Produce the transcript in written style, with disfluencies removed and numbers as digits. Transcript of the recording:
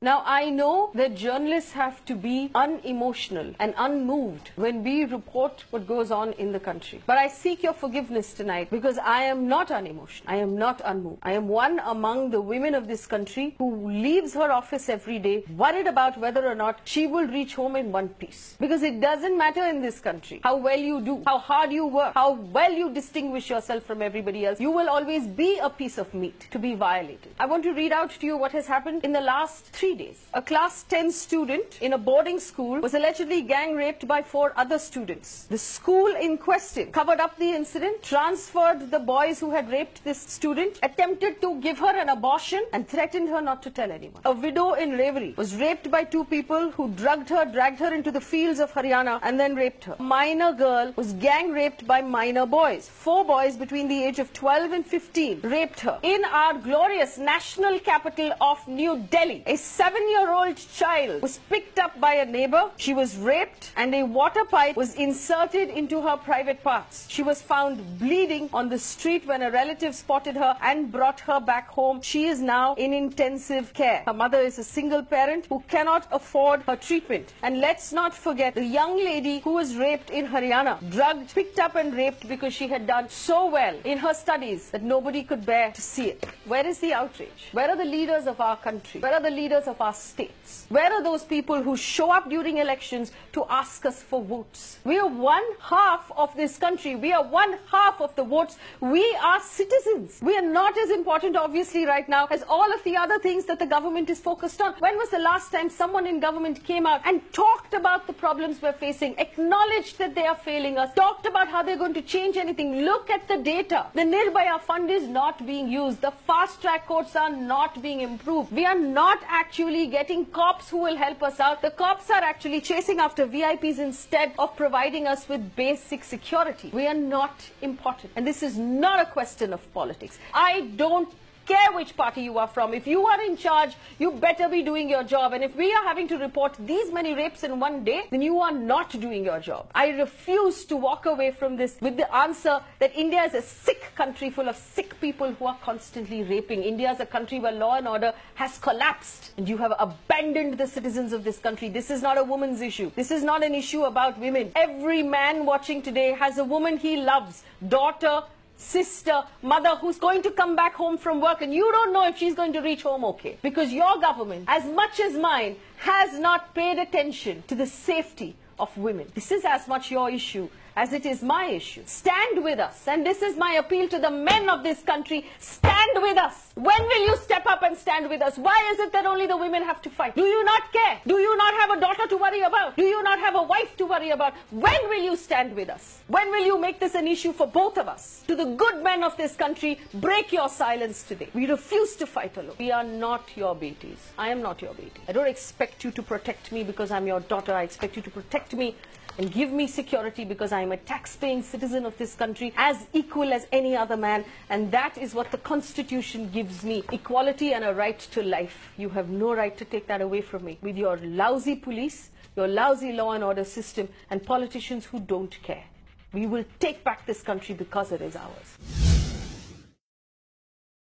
Now, I know that journalists have to be unemotional and unmoved when we report what goes on in the country. But I seek your forgiveness tonight because I am not unemotional. I am not unmoved. I am one among the women of this country who leaves her office every day worried about whether or not she will reach home in one piece. Because it doesn't matter in this country how well you do, how hard you work, how well you distinguish yourself from everybody else. You will always be a piece of meat to be violated. I want to read out to you what has happened in the last 3 days. A class 10 student in a boarding school was allegedly gang raped by 4 other students. The school in question covered up the incident, transferred the boys who had raped this student, attempted to give her an abortion and threatened her not to tell anyone. A widow in Reveri was raped by 2 people who drugged her, dragged her into the fields of Haryana and then raped her. A minor girl was gang raped by minor boys. 4 boys between the age of 12 and 15 raped her. In our glorious national capital of New Delhi, a 7-year-old child was picked up by a neighbor. She was raped and a water pipe was inserted into her private parts. She was found bleeding on the street when a relative spotted her and brought her back home. She is now in intensive care. Her mother is a single parent who cannot afford her treatment. And let's not forget the young lady who was raped in Haryana, drugged, picked up and raped because she had done so well in her studies that nobody could bear to see it. Where is the outrage? Where are the leaders of our country? Where are the leaders of our states? Where are those people who show up during elections to ask us for votes? We are 1/2 of this country. We are 1/2 of the votes. We are citizens. We are not as important, obviously, right now as all of the other things that the government is focused on. When was the last time someone in government came out and talked about the problems we're facing, acknowledged that they are failing us, talked about how they're going to change anything? Look at the data. The Nirbhaya fund is not being used. The fast track courts are not being improved. We are not actually getting cops who will help us out. The cops are actually chasing after VIPs instead of providing us with basic security. We are not important. And this is not a question of politics. I don't care which party you are from. If you are in charge, you better be doing your job. And if we are having to report these many rapes in one day, then you are not doing your job. I refuse to walk away from this with the answer that India is a sick country full of sick people who are constantly raping. India is a country where law and order has collapsed and you have abandoned the citizens of this country. This is not a woman's issue. This is not an issue about women. Every man watching today has a woman he loves, daughter, sister, mother, who's going to come back home from work and you don't know if she's going to reach home okay. Because your government, as much as mine, has not paid attention to the safety of women. This is as much your issue as it is my issue. Stand with us. And this is my appeal to the men of this country. Stand with us. When will you step up and stand with us? Why is it that only the women have to fight? Do you not care? Do you not have a daughter to worry about? Do you not have a wife to worry about? When will you stand with us? When will you make this an issue for both of us? To the good men of this country, break your silence today. We refuse to fight alone. We are not your betis. I am not your beti. I don't expect you to protect me because I'm your daughter. I expect you to protect me and give me security because I am a tax-paying citizen of this country as equal as any other man. And that is what the Constitution gives me, equality and a right to life. You have no right to take that away from me with your lousy police, your lousy law and order system, and politicians who don't care. We will take back this country because it is ours.